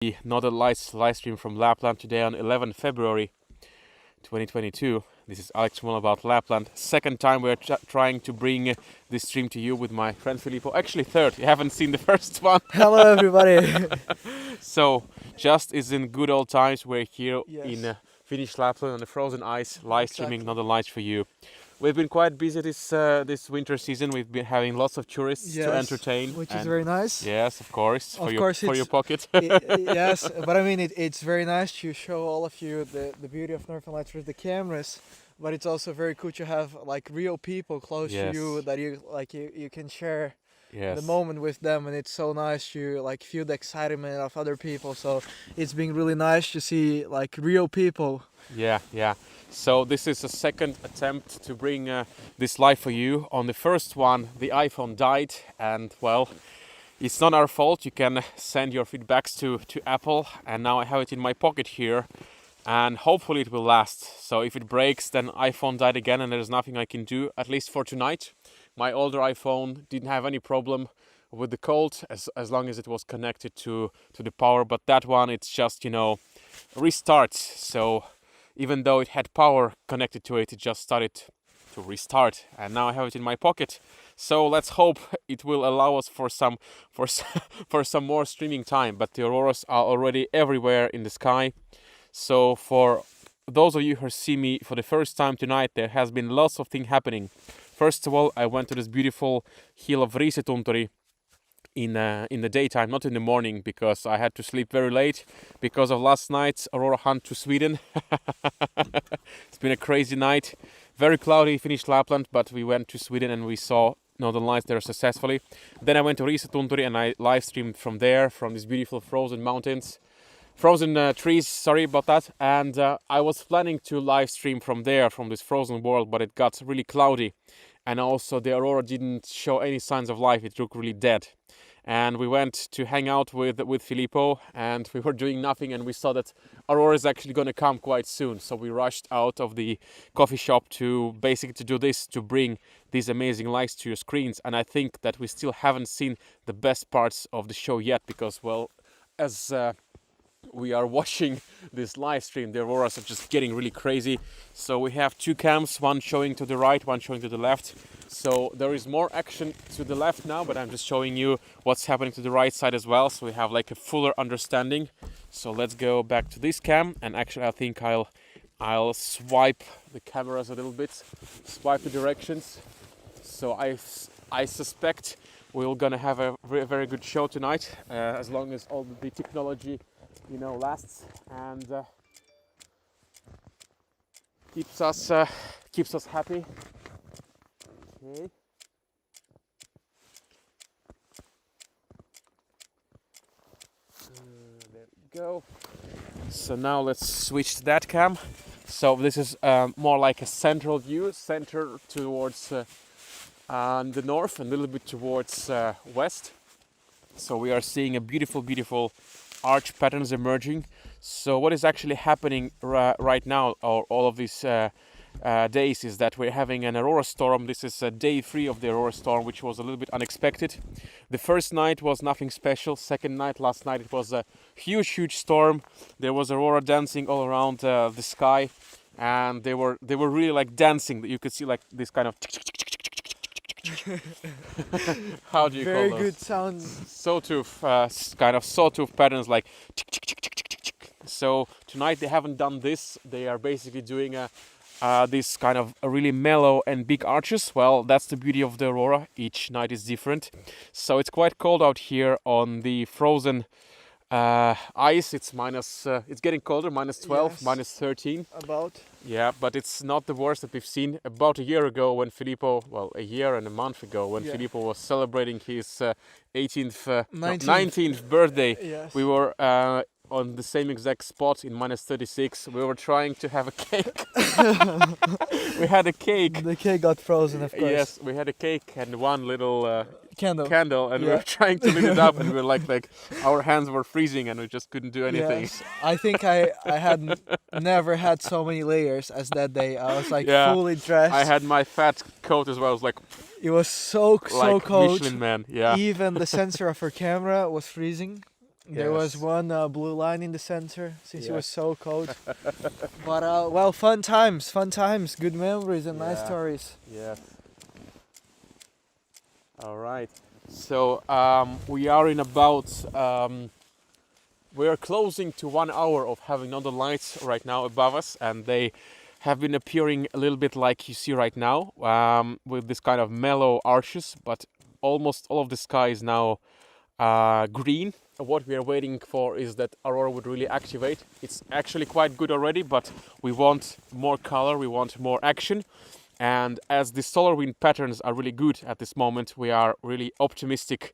Another live stream from Lapland today on 11 February 2022. This is Alex from All About Lapland. Second time we're trying to bring this stream to you with my friend Filippo. Actually third, you haven't seen the first one. Hello everybody. So, just as in good old times, we're here Yes. in Finnish Lapland on the frozen ice, live streaming another light for you. We've been quite busy this winter season. We've been having lots of tourists to entertain, which is very nice. Yes, of course, for your pocket. Yes, but I mean it's very nice to show all of you the beauty of Northern Lights with the cameras. But it's also very cool to have like real people close to you that you can share the moment with them, and it's so nice to like feel the excitement of other people. So it's been really nice to see like real people. Yeah. So this is a second attempt to bring this live for you. On the first one, the iPhone died, and well, it's not our fault. You can send your feedbacks to Apple, and now I have it in my pocket here, and hopefully it will last. So if it breaks, then iPhone died again, and there's nothing I can do, at least for tonight. My older iPhone didn't have any problem with the cold as long as it was connected to the power, but that one, it's just, restart. So even though it had power connected to it, it just started to restart, and now I have it in my pocket. So let's hope it will allow us for some more streaming time. But the auroras are already everywhere in the sky. So for those of you who see me for the first time tonight, there has been lots of things happening. First of all, I went to this beautiful hill of Riisitunturi in the daytime, not in the morning, because I had to sleep very late because of last night's Aurora hunt to Sweden. It's been a crazy night, very cloudy Finnish Lapland, but we went to Sweden and we saw Northern Lights there successfully. Then I went to Riisitunturi and I live streamed from there, from these beautiful frozen mountains. Frozen trees, sorry about that. And I was planning to live stream from there, from this frozen world, but it got really cloudy. And also the Aurora didn't show any signs of life, it looked really dead. And we went to hang out with Filippo, and we were doing nothing, and we saw that Aurora is actually going to come quite soon. So we rushed out of the coffee shop to basically do this, to bring these amazing lights to your screens. And I think that we still haven't seen the best parts of the show yet, because, well, as we are watching this live stream, the auroras are just getting really crazy. So we have two cams, one showing to the right, one showing to the left. So there is more action to the left now, but I'm just showing you what's happening to the right side as well, so we have like a fuller understanding. So let's go back to this cam, and actually I think I'll swipe the cameras a little bit, swipe the directions. So I suspect we're gonna have a very good show tonight, as long as all the technology lasts and keeps us happy. Okay. There we go. So now let's switch to that cam. So this is more like a central view, center towards the north, and a little bit towards west. So we are seeing a beautiful arch patterns emerging. So what is actually happening right now, or all of these days, is that we're having an Aurora storm. This is day 3 of the Aurora storm, which was a little bit unexpected. The first night was nothing special. Second night, last night, it was a huge storm. There was Aurora dancing all around the sky, and they were really like dancing. You could see like this kind of how do you call those? Very good sounds. Sawtooth, kind of sawtooth patterns, like. So tonight they haven't done this. They are basically doing this kind of really mellow and big arches. Well, that's the beauty of the Aurora. Each night is different. So it's quite cold out here on the frozen ice. It's it's getting colder, -12, Yes. -13. About. Yeah, but it's not the worst that we've seen. About a year ago, when Filippo, well, a year and a month ago, when Filippo was celebrating his 19th birthday, Yes. we were on the same exact spot in -36. We were trying to have a cake. We had a cake. The cake got frozen, of course. Yes, we had a cake and one little candle, and we were trying to lit it up, and we were like our hands were freezing, and we just couldn't do anything. Yes. I think I had never had so many layers as that day. I was like fully dressed. I had my fat coat as well. It was like It was so like cold. Michelin Man. Yeah. Even the sensor of her camera was freezing. There was Yes. one blue line in the center since it Yeah. was so cold. But well, fun times, good memories and nice Yeah. stories. Yes. All right. So we are in about. We are closing to 1 hour of having northern lights right now above us, and they have been appearing a little bit like you see right now, with this kind of mellow arches, but almost all of the sky is now green. What we are waiting for is that Aurora would really activate. It's actually quite good already, but we want more color, we want more action. And as the solar wind patterns are really good at this moment, we are really optimistic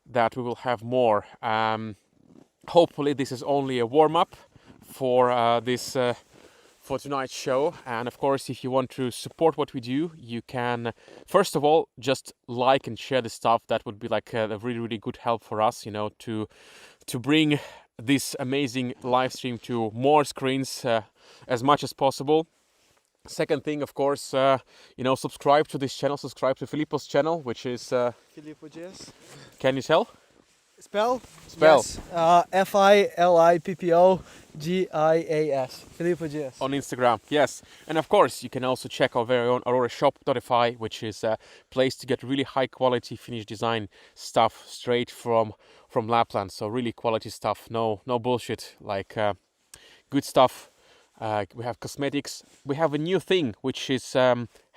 that we will have more. Hopefully this is only a warm-up for for tonight's show. And of course, if you want to support what we do, you can first of all just like and share the stuff. That would be like a really good help for us, you know, to bring this amazing live stream to more screens as much as possible. Second thing, of course, you know, subscribe to this channel, subscribe to Filippo's channel, which is Filippo GS. can you tell? Spell? Spell. Yes. Filippogias. Filippo GS. On Instagram, yes. And of course, you can also check our very own AuroraShop.fi, which is a place to get really high quality finished design stuff straight from Lapland. So really quality stuff, no bullshit, like good stuff. We have cosmetics. We have a new thing, which is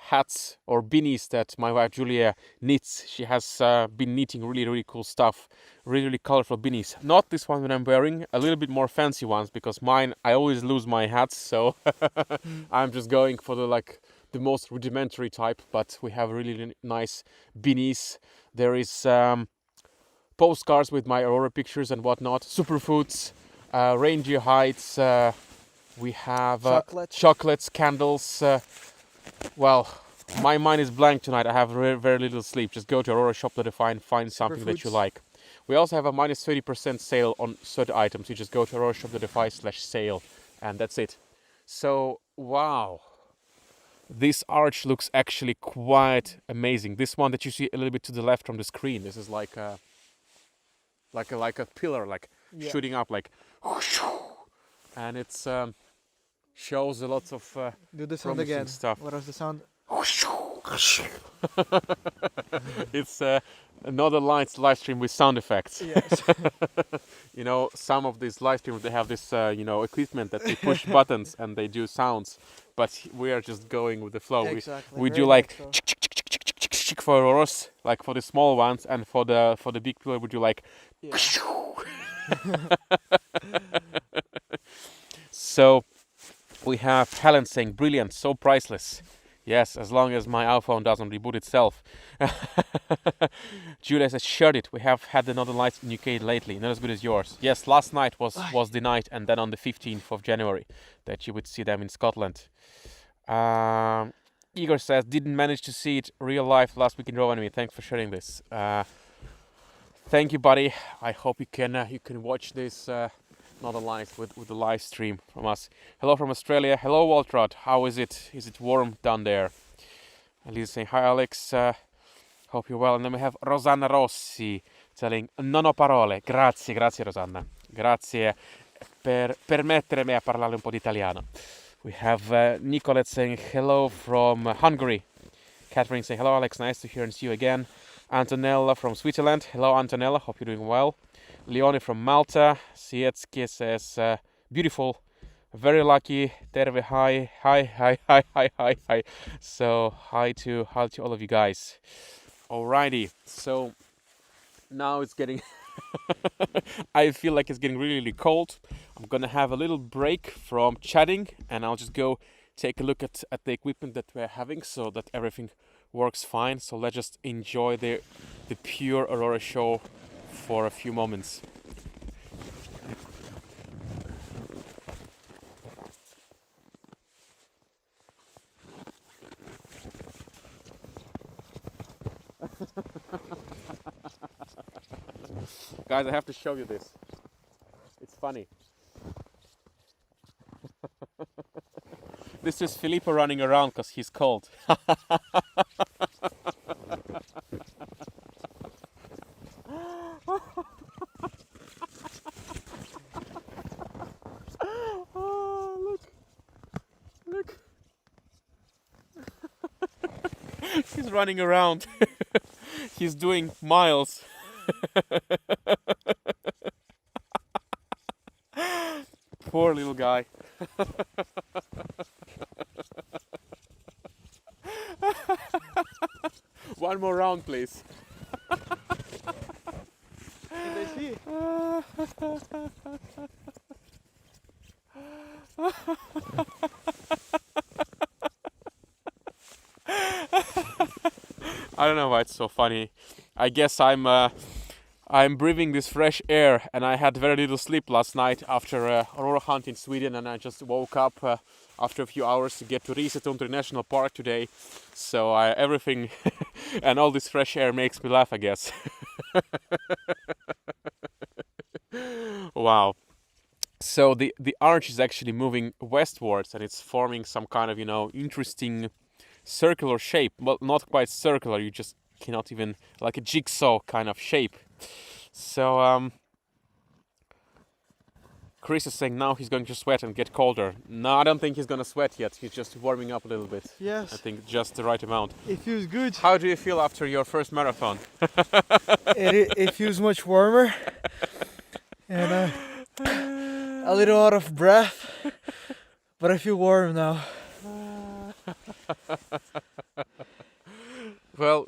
hats or beanies that my wife Julia knits. She has been knitting really cool stuff, really colorful beanies. Not this one that I'm wearing, a little bit more fancy ones, because mine, I always lose my hats, so I'm just going for the most rudimentary type. But we have really nice beanies. There is postcards with my Aurora pictures and whatnot, superfoods, reindeer hides. We have chocolates, candles. Well, my mind is blank tonight. I have very little sleep. Just go to AuroraShop.fi and find something that you like. We also have a minus 30% sale on certain items. You just go to AuroraShop.fi/sale, and that's it. So, wow. This arch looks actually quite amazing. This one that you see a little bit to the left from the screen. This is like a pillar, like shooting up, like, and it's shows a lot of do the sound again. Stuff. What was the sound? It's another live stream with sound effects. Yes. You know, some of these live streams, they have this you know, equipment that they push buttons and they do sounds, but we are just going with the flow. Exactly. We do like for Auroras, like for the small ones, and for the big pillar we do like. Yeah. So we have Helen saying, brilliant, so priceless. Yes, as long as my iPhone doesn't reboot itself. Julia says, shared it. We have had the Northern Lights in UK lately, not as good as yours. Yes, last night was the night, and then on the 15th of January that you would see them in Scotland. Igor says, didn't manage to see it real life last week in Rovaniemi. Thanks for sharing this. Thank you, buddy. I hope you can watch this Northern Lights with the live stream from us. Hello from Australia. Hello, Waltrod. How is it? Is it warm down there? Lisa saying, hi, Alex. Hope you're well. And then we have Rosanna Rossi telling, non ho parole. Grazie, Rosanna. Grazie per permettermi a parlare un po' di italiano. We have Nicolette saying, hello from Hungary. Catherine saying, hello, Alex. Nice to hear and see you again. Antonella from Switzerland. Hello, Antonella. Hope you're doing well. Leone from Malta. Sietski says, beautiful, very lucky. Terve, hi. So hi to all of you guys. Alrighty, so now it's getting I feel like it's getting really cold. I'm gonna have a little break from chatting, and I'll just go take a look at the equipment that we're having so that everything works fine. So let's just enjoy the pure Aurora show for a few moments. Guys, I have to show you this. It's funny. This is Filippo running around because he's cold. He's running around. He's doing miles. Poor little guy. One more round, please. I don't know why it's so funny. I guess I'm breathing this fresh air, and I had very little sleep last night after Aurora hunt in Sweden, and I just woke up after a few hours to get to Risetuntuри National Park today. So everything and all this fresh air makes me laugh, I guess. Wow. So the arch is actually moving westwards, and it's forming some kind of, you know, interesting circular shape. Well, not quite circular, you just cannot even, like a jigsaw kind of shape. So Chris is saying now he's going to sweat and get colder. No, I don't think he's gonna sweat yet. He's just warming up a little bit. Yes. I think just the right amount. It feels good. How do you feel after your first marathon? It feels much warmer. And a little out of breath. But I feel warm now. Well,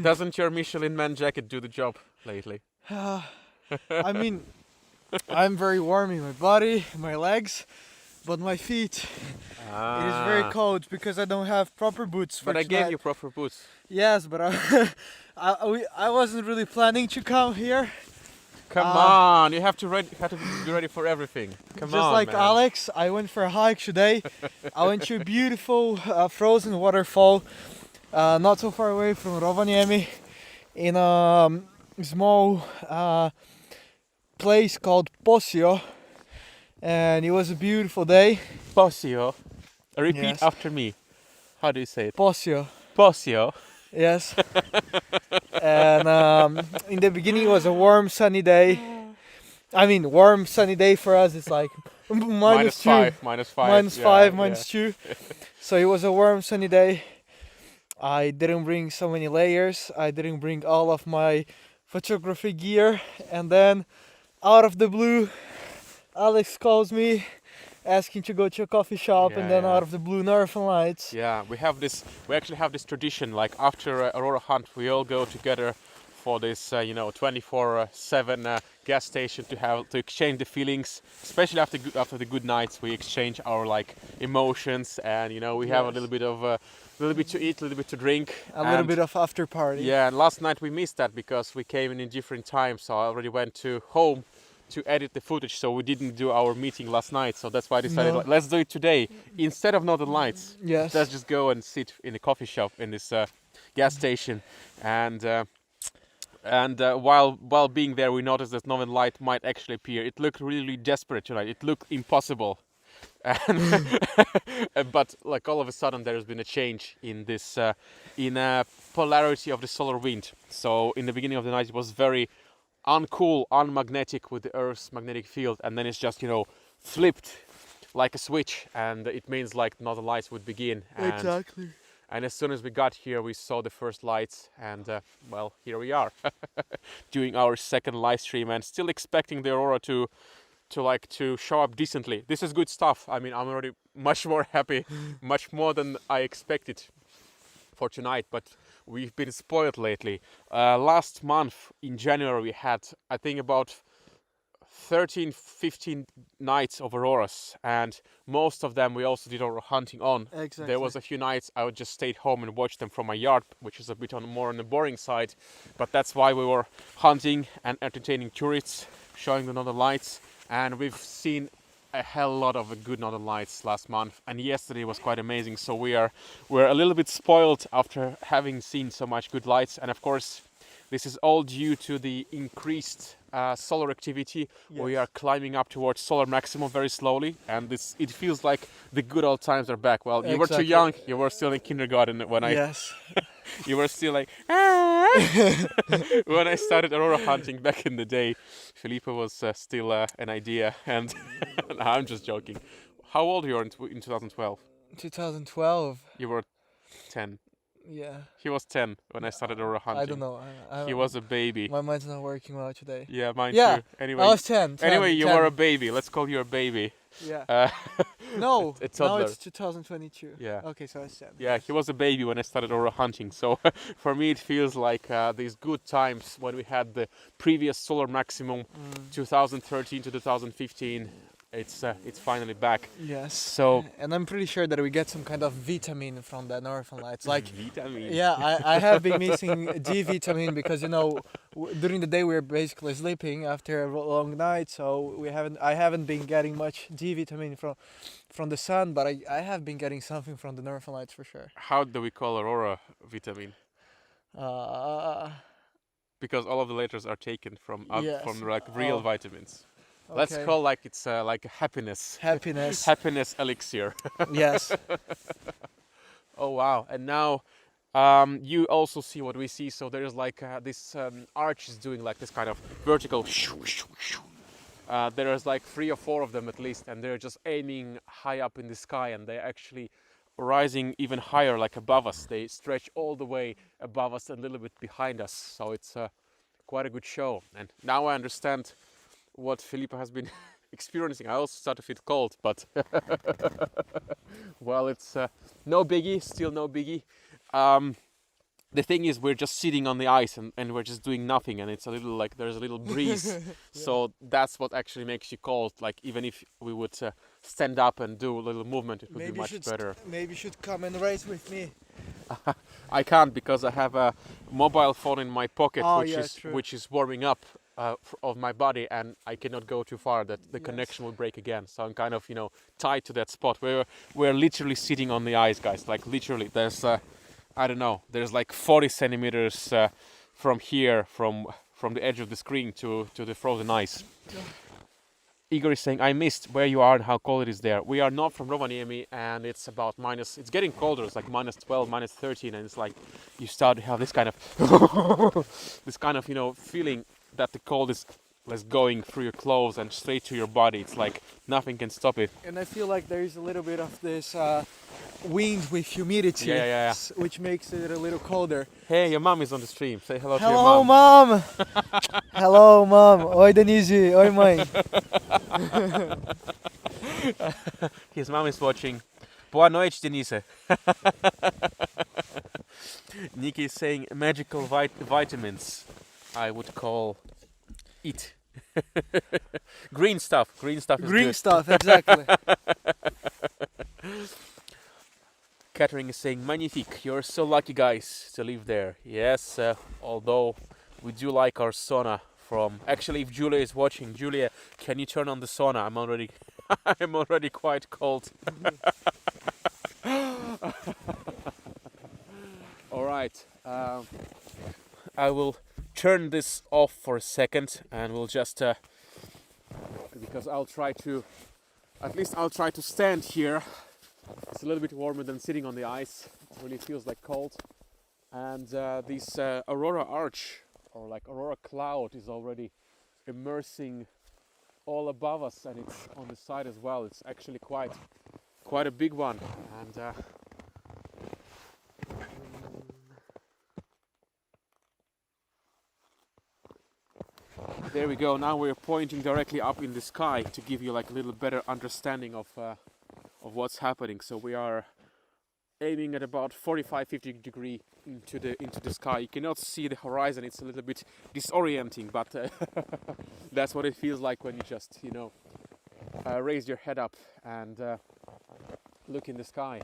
doesn't your Michelin Man jacket do the job lately? I mean, I'm very warm in my body, my legs, but my feet, it is very cold because I don't have proper boots for But I tonight. gave you proper boots. Yes, but I wasn't really planning to come here. Come on, you have to be ready for everything. Come Just on, like man. Alex, I went for a hike today. I went to a beautiful frozen waterfall, not so far away from Rovaniemi, in a small place called Posio, and it was a beautiful day. Posio. Repeat Yes. after me. How do you say it? Posio, Posio. yes. And in the beginning it was a warm sunny day. I mean, warm sunny day for us is like minus 2. Minus 5. Minus Yeah, 5, yeah. minus 2. So it was a warm sunny day. I didn't bring so many layers. I didn't bring all of my photography gear. And then out of the blue, Alex calls me asking to go to a coffee shop, and then Yeah. out of the blue, Northern Lights. Yeah, we actually have this tradition, like after Aurora hunt, we all go together for this, 24/7 gas station to exchange the feelings, especially after the good nights. We exchange our like emotions, and we have a Yes. little bit to eat, a little bit to drink, A little bit of after party. Yeah, and last night we missed that because we came in different times, so I already went to home to edit the footage, so we didn't do our meeting last night. So that's why I decided, No. like, let's do it today instead of Northern Lights. Yes. Let's just go and sit in a coffee shop in this gas station, and while being there, we noticed that Northern Light might actually appear. It looked really desperate tonight. It looked impossible. And but like all of a sudden there has been a change in this polarity of the solar wind. So in the beginning of the night it was very uncool, unmagnetic with the Earth's magnetic field, and then it's just flipped like a switch, and it means like Northern Lights would begin. Exactly. And as soon as we got here, we saw the first lights, and well, here we are doing our second live stream, and still expecting the Aurora to show up decently. This is good stuff. I mean, I'm already much more happy, much more than I expected for tonight, but we've been spoiled lately. Last month in January we had, I think, about 13-15 nights of auroras, and most of them we also did our hunting on. Exactly. There was a few nights I would just stayed home and watch them from my yard, which is a bit more on the boring side, but that's why we were hunting and entertaining tourists, showing them Northern Lights. And we've seen a hell lot of good Northern Lights last month, and yesterday was quite amazing. So we're a little bit spoiled after having seen so much good lights, and of course this is all due to the increased solar activity. Yes. We are climbing up towards solar maximum very slowly, and it feels like the good old times are back. Well, you were too Exactly. young, you were still in kindergarten when Yes. you were still like when I started Aurora hunting back in the day. Filippo was still an idea, and I'm just joking. How old were you in 2012? 2012. You were 10. Yeah. He was 10 when I started Aurora hunting. I don't know. He was a baby. My mind's not working well today. Yeah, mine Yeah, too. Anyway, I was 10. anyway, you 10. were a baby. Let's call you a baby. Yeah. No, a now toddler. it's 2022. Yeah. Okay, so I was 10. Yeah, he was a baby when I started Aurora hunting. So for me, it feels like these good times when we had the previous solar maximum, 2013 to 2015. It's finally back. Yes. So and I'm pretty sure that we get some kind of vitamin from the Northern Lights. Like vitamin. yeah, I have been missing D vitamin because during the day we're basically sleeping after a long night, so I haven't been getting much D vitamin from the sun, but I have been getting something from the Northern Lights for sure. How do we call Aurora vitamin? Because all of the letters are taken from Yes. from like real vitamins. Okay. Let's call like it's like a happiness. Happiness. Happiness elixir. Yes. Oh wow! And now you also see what we see. So there's like this arch is doing like this kind of vertical. There's like 3 or 4 of them at least, and they're just aiming high up in the sky, and they're actually rising even higher, like above us. They stretch all the way above us and a little bit behind us. So it's quite a good show. And now I understand what Filippo has been experiencing. I also start to feel cold, but well, it's no biggie, still no biggie. The thing is, we're just sitting on the ice and we're just doing nothing, and it's a little like there's a little breeze. Yeah. So that's what actually makes you cold. Like even if we would stand up and do a little movement, it would be much better. Maybe you should come and race with me. I can't because I have a mobile phone in my pocket, true. which is warming up of my body, and I cannot go too far. That the connection will break again. So I'm kind of tied to that spot. We're literally sitting on the ice, guys. Like literally, there's I don't know. There's like 40 centimeters from here, from the edge of the screen to the frozen ice. Igor is saying, I missed where you are and how cold it is there. We are not from Rovaniemi, and it's about it's getting colder. It's like minus 12, minus 13, and it's like you start to have this kind of feeling that the cold is going through your clothes and straight to your body. It's like nothing can stop it. And I feel like there is a little bit of this wind with humidity, which makes it a little colder. Hey, your mom is on the stream. Say hello to your Hello, mom. mom. Hello, mom. Oi, Denise. Oi, mãe. His mom is watching. Boa noite, Denise. Nikki is saying magical vitamins. I would call it. Green stuff. Green stuff is Green good. stuff, exactly. Catherine is saying, magnifique, you're so lucky guys to live there. Yes, although we do like our sauna from... Actually, if Julia is watching, Julia, can you turn on the sauna? I'm already I'm already quite cold. Alright, I will turn this off for a second and we'll just... because I'll try to... At least I'll try to stand here. It's a little bit warmer than sitting on the ice. It really feels like cold. And this Aurora arch, or like Aurora cloud, is already immersing all above us, and it's on the side as well. It's actually quite a big one. And there we go. Now we're pointing directly up in the sky to give you like a little better understanding of what's happening. So we are aiming at about 45-50 degree into the sky. You cannot see the horizon. It's a little bit disorienting, but that's what it feels like when you just raise your head up and look in the sky.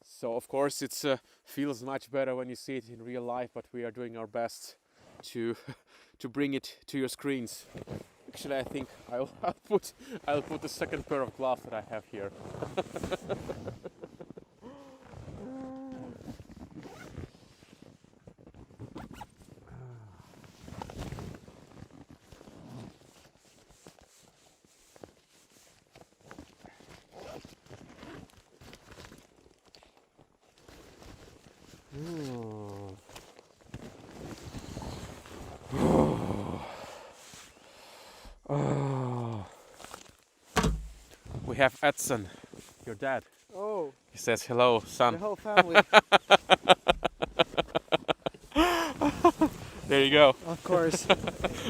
So of course it feels much better when you see it in real life, but we are doing our best to bring it to your screens. Actually, I think I'll put the second pair of gloves that I have here. We have Edson, your dad. Oh. He says hello, son. The whole family. There you go. Of course.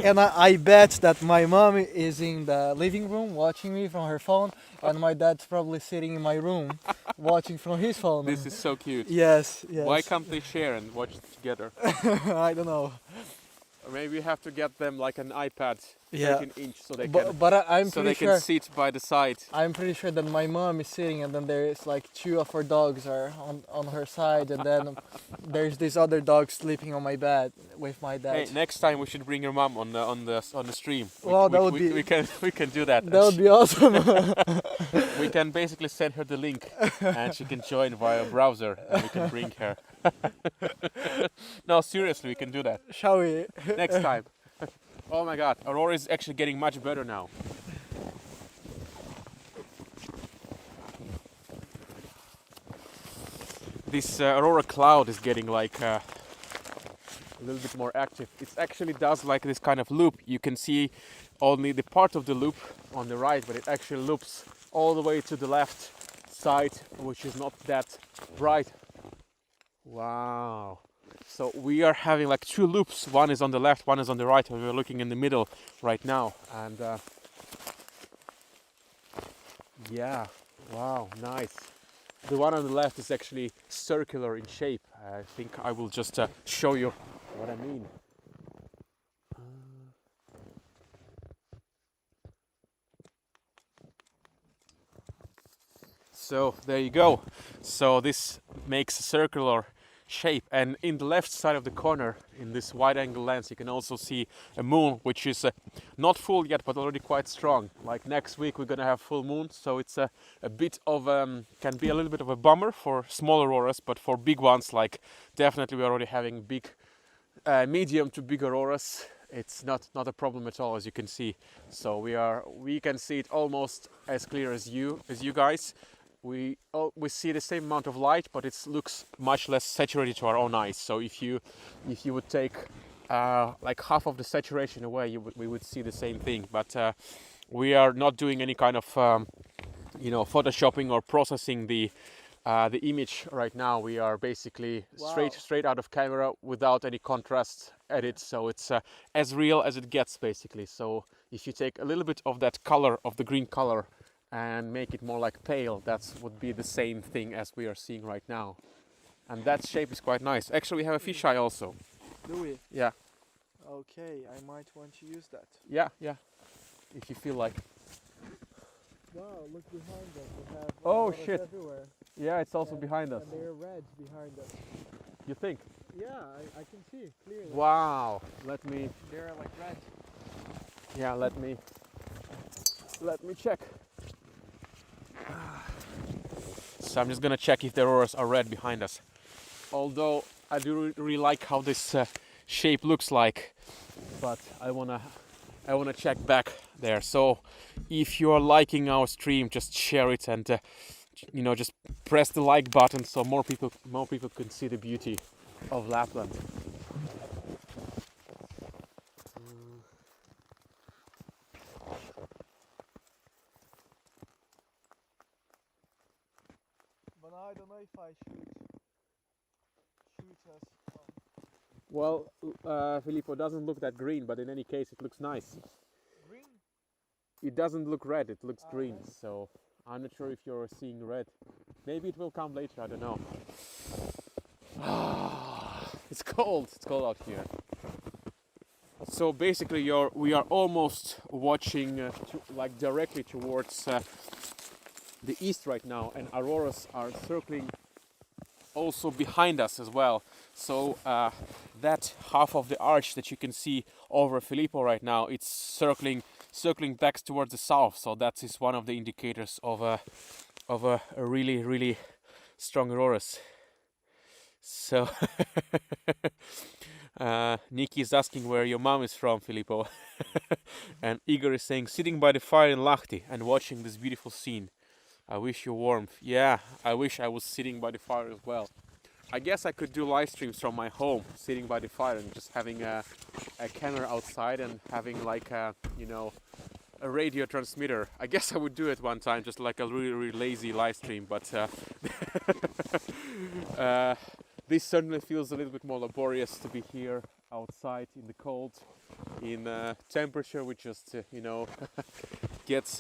And I bet that my mom is in the living room watching me from her phone, and my dad's probably sitting in my room watching from his phone. This is so cute. Yes, yes. Why can't they share and watch it together? I don't know. Or maybe you have to get them like an iPad, Yeah. 13-inch, so they But, can but I'm so pretty they sure can sit by the side. I'm pretty sure that my mom is sitting, and then there's like two of her dogs are on her side, and then there's this other dog sleeping on my bed with my dad. Hey, next time we should bring your mom on the stream. Well, that would be- we can do that. That would be awesome. We can basically send her the link, and she can join via browser, and we can bring her. No, seriously, we can do that Shall we? next time. Oh my God, Aurora is actually getting much better now. This Aurora cloud is getting like a little bit more active. It actually does like this kind of loop. You can see only the part of the loop on the right, but it actually loops all the way to the left side, which is not that bright. Wow. So we are having like two loops. One is on the left, one is on the right, and we're looking in the middle right now. And yeah, wow, nice. The one on the left is actually circular in shape. I think I will just show you what I mean. So there you go. So this makes a circular shape, and in the left side of the corner, in this wide angle lens, you can also see a moon, which is not full yet, but already quite strong. Like next week we're gonna have full moon, so it's a bit of can be a little bit of a bummer for small auroras, but for big ones, like definitely we're already having big medium to big auroras. It's not a problem at all, as you can see. So we can see it almost as clear as you guys. We see the same amount of light, but it looks much less saturated to our own eyes. So if you would take like half of the saturation away, we would see the same thing. But we are not doing any kind of photoshopping or processing the image right now. We are basically straight out of camera without any contrast edit. So it's as real as it gets, basically. So if you take a little bit of that color, of the green color, and make it more like pale, that would be the same thing as we are seeing right now. And that shape is quite nice. Actually, we have a fisheye also. Do we? Yeah. Okay, I might want to use that. Yeah. If you feel like. Wow, look behind us. We have Oh shit. everywhere. Yeah, it's also behind us. And they're red behind us. You think? Yeah, I can see clearly. Wow. Let me. They're like red. Yeah, let me check. So I'm just gonna check if the auroras are red behind us. Although I do really like how this shape looks like, but I wanna check back there. So if you are liking our stream, just share it and just press the like button so more people can see the beauty of Lapland. But I don't know if I shoot us. Well, Filippo, doesn't look that green, but in any case it looks nice. Green? It doesn't look red, it looks green, so I'm not sure if you're seeing red. Maybe it will come later, I don't know. It's cold out here. So basically we are almost watching like directly towards the east right now, and auroras are circling also behind us as well. So that half of the arch that you can see over Filippo right now, it's circling back towards the south. So that is one of the indicators of a really strong auroras. So Nikki is asking where your mom is from, Filippo. And Igor is saying, sitting by the fire in Lahti and watching this beautiful scene. I wish you warmth. Yeah, I wish I was sitting by the fire as well. I guess I could do live streams from my home, sitting by the fire and just having a camera outside and having like a radio transmitter. I guess I would do it one time, just like a really lazy live stream, but this certainly feels a little bit more laborious to be here outside in the cold, in temperature which just you know gets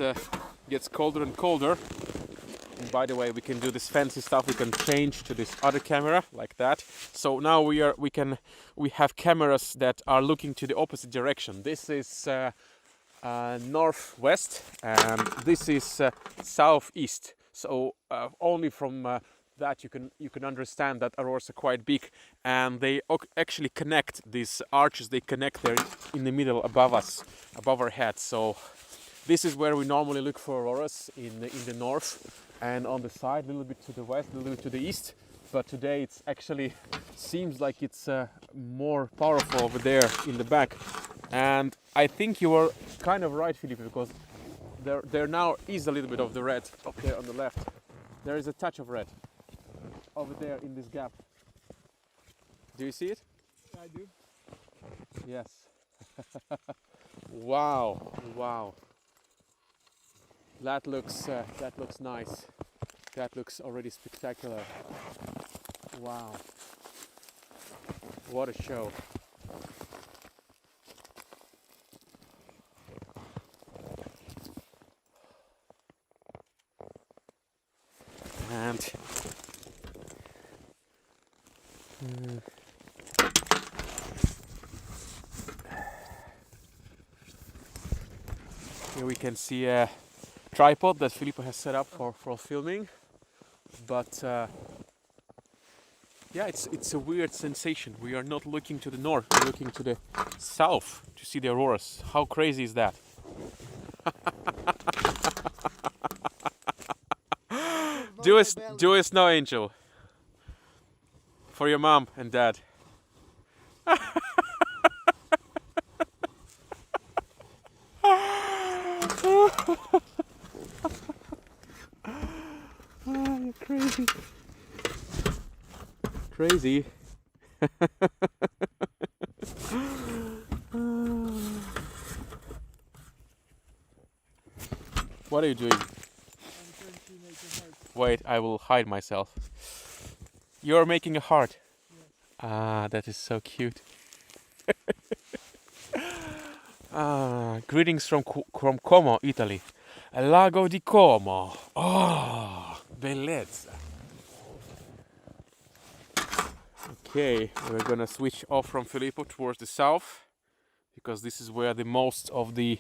colder and colder. And by the way, we can do this fancy stuff. We can change to this other camera like that. So now we have cameras that are looking to the opposite direction. This is northwest and this is southeast. So only from that you can understand that auroras are quite big, and they actually connect. These arches, they connect there in the middle above us, above our heads. So this is where we normally look for auroras in the north, and on the side a little bit to the west, a little bit to the east. But today it's actually seems like it's more powerful over there in the back. And I think you were kind of right, Filippo, because there now is a little bit of the red up there on the left. There is a touch of red over there in this gap. Do you see it? Yeah, I do. Yes. Wow, wow. That looks nice. That looks already spectacular. Wow. What a show. And here we can see a tripod that Filippo has set up for filming. But yeah, it's a weird sensation. We are not looking to the north, we're looking to the south to see the auroras. How crazy is that? Do a snow angel for your mom and dad. You're crazy. Crazy. What are you doing? Wait, I will hide myself. You're making a heart. Yes. Ah, that is so cute. Greetings from Como, Italy. Lago di Como. Oh, bellezza. Okay, we're gonna switch off from Filippo towards the south, because this is where the most of the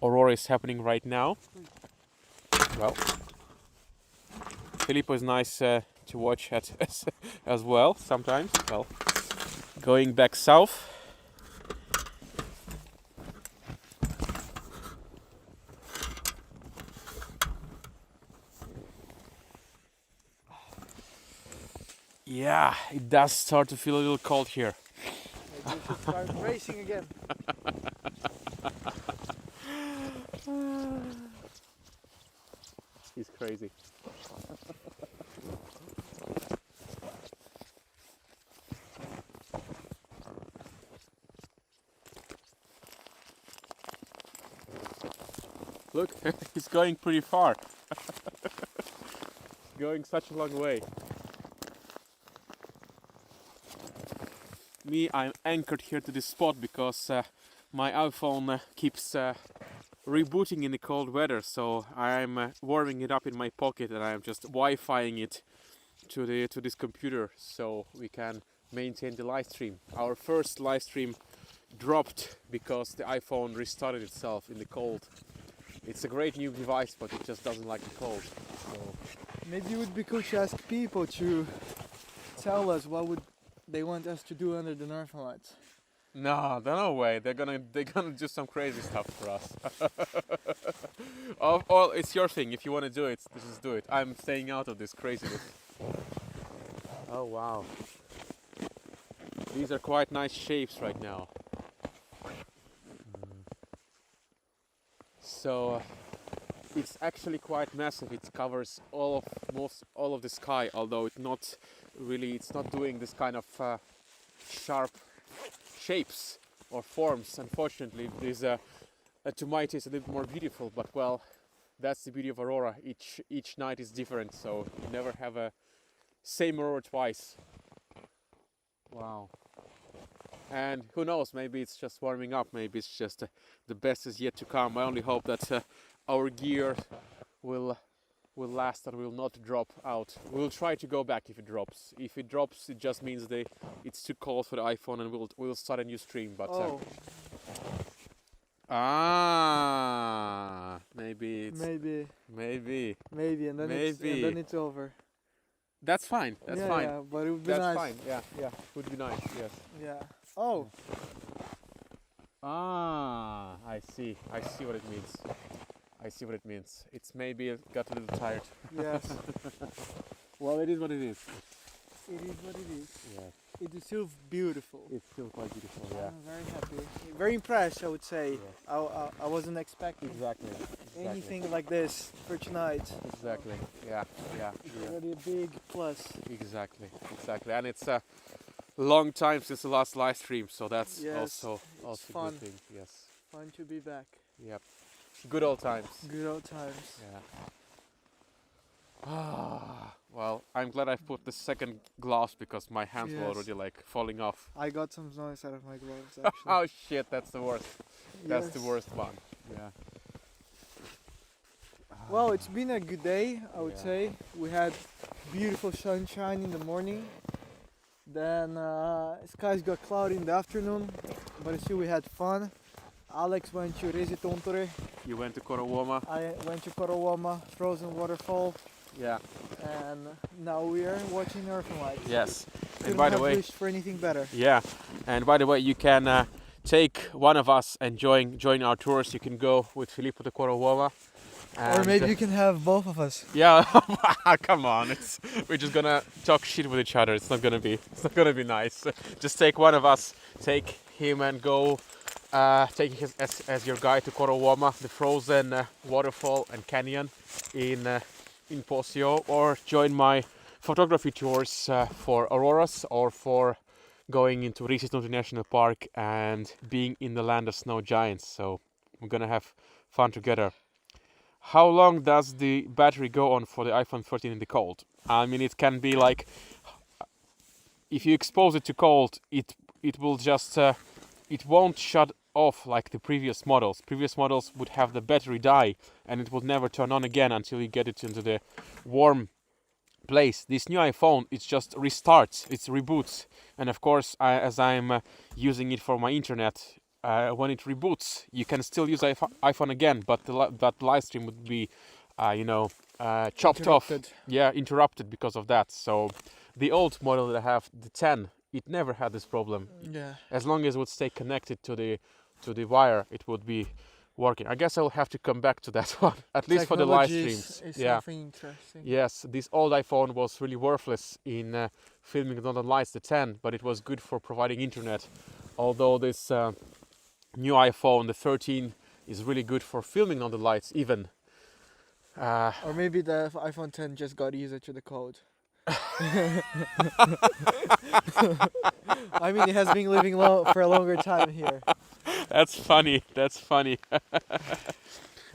aurora is happening right now. Well, Filippo is nice to watch at as well sometimes. Well, going back south. Yeah, it does start to feel a little cold here. Maybe we should start racing again. He's crazy. Look, he's going pretty far. Going such a long way. Me, I'm anchored here to this spot because my iPhone keeps rebooting in the cold weather, so I'm warming it up in my pocket and I'm just Wi-Fiing it to this computer so we can maintain the live stream. Our first live stream dropped because the iPhone restarted itself in the cold. It's a great new device, but it just doesn't like the cold. So maybe it would be cool to ask people to tell us what would they want us to do under the Northern Lights. no way. They're gonna do some crazy stuff for us. Oh, it's your thing. If you want to do it, just do it. I'm staying out of this craziness. Oh wow. These are quite nice shapes right now. So it's actually quite massive. It covers most all of the sky, although it's not doing this kind of sharp shapes or forms. Unfortunately, there's to my taste a little more beautiful, but well, that's the beauty of Aurora. Each night is different, so you never have a same Aurora twice. Wow. And who knows, maybe it's just warming up, maybe it's just the best is yet to come. I only hope that our gear will last and will not drop out. We'll try to go back if it drops. If it drops, it just means it's too cold for the iPhone, and we'll start a new stream. But maybe it's maybe, and then it's over. That's fine. That's fine. Yeah, but it would be That's nice. fine. Yeah, would be nice. Yes. Yeah. Oh. I see what it means. It's maybe got a little tired. Yes. Well, it is what it is. It is what it is. Yeah. It is still beautiful. It's still quite beautiful. Yeah. I'm very happy. Very impressed, I would say. Yes. I wasn't expecting Exactly. anything like this for tonight. Exactly. Yeah. It's already a big plus. Exactly. And it's a long time since the last live stream, so that's also fun. a good thing. Yes. Fun to be back. Yep. Good old times. Good old times. Yeah. Well, I'm glad I've put the second gloves because my hands were already like falling off. I got some noise out of my gloves actually. Oh shit, that's the worst. That's the Yes. worst one. Yeah. Well, it's been a good day, I would say. We had beautiful sunshine in the morning. Then skies got cloudy in the afternoon, but still we had fun. Alex went to Resitontore. You went to Korowoma. I went to Korowoma, frozen waterfall, Yeah. and now we are watching Northern Lights. Yes. Couldn't And by the have way, wished for anything better. yeah. And by the way, you can take one of us and join our tours. You can go with Filippo to Korowoma. Or maybe you can have both of us. Yeah, come on! We're just gonna talk shit with each other. It's not gonna be nice. Just take one of us, take him, and go. Take him as your guide to Korowoma, the frozen waterfall and canyon in Posio, or join my photography tours for Auroras or for going into Riisituntuри National Park and being in the land of snow giants. So we're gonna have fun together. How long does the battery go on for the iPhone 13 in the cold? I mean, it can be like, if you expose it to cold, it will just, it won't shut off like the previous models. Previous models would have the battery die and it would never turn on again until you get it into the warm place. This new iPhone, it just restarts, it reboots. And of course, as I'm using it for my internet, when it reboots, you can still use iPhone again, but that live stream would be, chopped off. Yeah, interrupted because of that. So the old model that I have, the 10, it never had this problem. Yeah. As long as it would stay connected to the wire, it would be working. I guess I'll have to come back to that one, at least for the live streams. Is Yeah. something interesting. Yes, this old iPhone was really worthless in filming Northern Lights, the 10, but it was good for providing internet. Although this new iPhone, the 13, is really good for filming on the lights even. Or maybe the iPhone 10 just got easier to the code. I mean, it has been living for a longer time here. That's funny.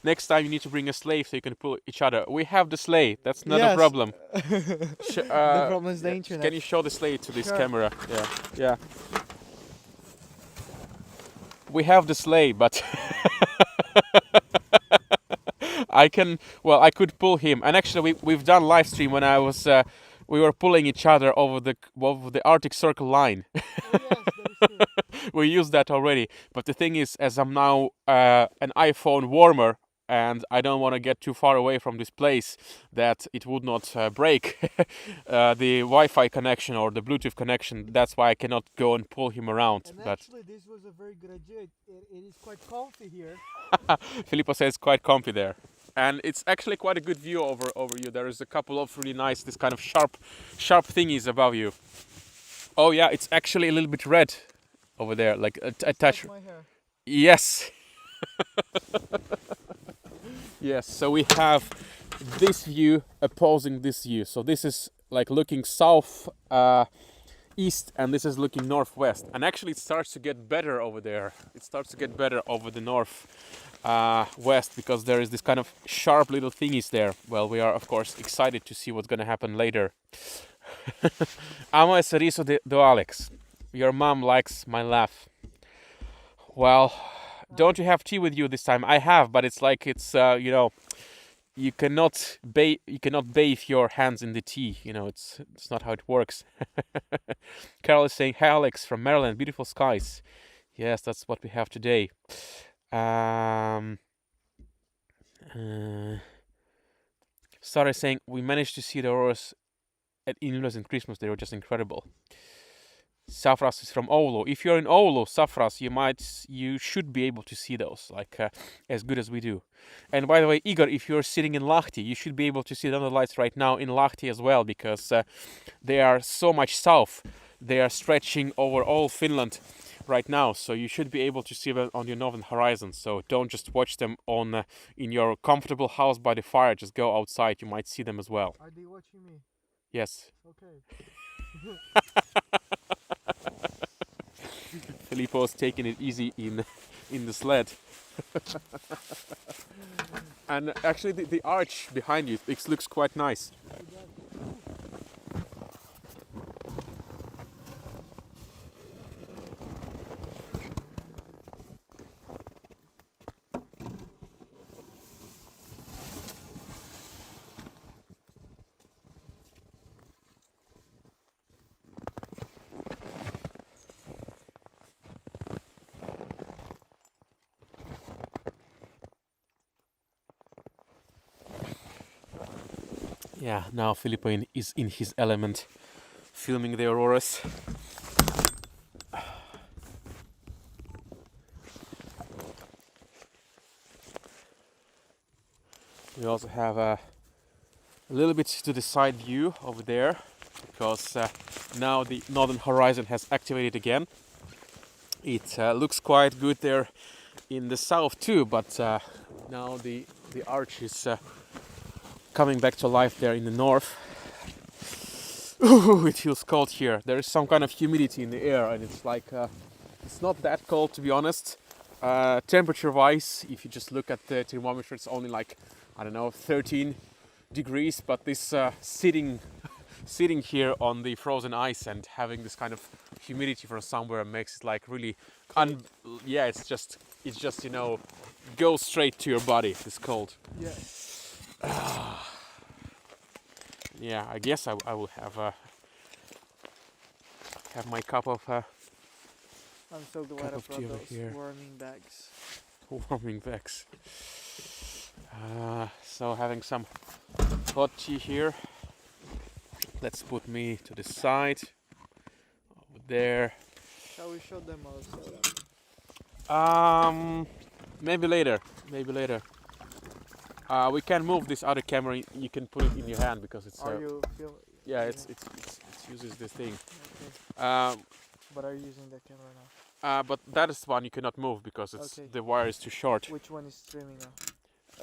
Next time you need to bring a sleigh so you can pull each other. We have the sleigh. That's not a problem. The problem is the internet. Can you show the sleigh to this Sure. camera? Yeah. We have the sleigh, but I could pull him. And actually, we've done live stream when I was, we were pulling each other over the Arctic Circle line. Oh, yes, that is true. We used that already. But the thing is, as I'm now an iPhone warmer, and I don't want to get too far away from this place that it would not break the Wi-Fi connection or the Bluetooth connection. That's why I cannot go and pull him around. And But actually, this was a very good idea. It is quite comfy here. Filippo says quite comfy there. And it's actually quite a good view over you. There is a couple of really nice, this kind of sharp thingies above you. Oh yeah, it's actually a little bit red over there, like a touch. Like my hair. Yes. Yes, so we have this view opposing this view. So this is like looking south east, and this is looking northwest. And actually it starts to get better over there. It starts to get better over the north west, because there is this kind of sharp little thingies there. Well, we are of course excited to see what's going to happen later. Amo esse riso do Alex. Your mom likes my laugh. Well, don't you have tea with you this time? I have, but it's like it's you know, you cannot bathe your hands in the tea. You know, it's not how it works. Carol is saying, "Hi Alex from Maryland, beautiful skies." Yes, that's what we have today. Sarah is saying we managed to see the auroras at Inulus and Christmas. They were just incredible. Safras is from Oulu. If you're in Oulu, Safras, you should be able to see those, like as good as we do. And by the way, Igor, if you're sitting in Lahti, you should be able to see the other lights right now in Lahti as well, because they are so much south. They are stretching over all Finland right now, so you should be able to see them on your northern horizon. So don't just watch them on in your comfortable house by the fire. Just go outside. You might see them as well. Are they watching me? Yes. Okay. Filippo's taking it easy in the sled. And actually the arch behind you, it looks quite nice. Yeah, now Filippo is in his element, filming the auroras. We also have a little bit to the side view over there, because now the northern horizon has activated again. It looks quite good there in the south too, but now the arch is coming back to life there in the north. Ooh, it feels cold here. There is some kind of humidity in the air, and it's like it's not that cold, to be honest. Temperature wise, if you just look at the thermometer, it's only like, I don't know, 13 degrees, but this sitting here on the frozen ice and having this kind of humidity from somewhere makes it like really yeah, it's just you know, goes straight to your body, this cold. Yeah. Yeah, I guess I will have my cup of I'm so glad I of tea brought over those here. warming bags. Warming bags. So having some hot tea here. Let's put me to the side. Over there. Shall we show them also? Maybe later. Maybe later. We can move this other camera. You can put it in your hand because it's. Are you filming? Yeah, it uses this thing. Okay. But are you using the camera now? But that is one you cannot move because it's Okay. the wire is too short. Which one is streaming now?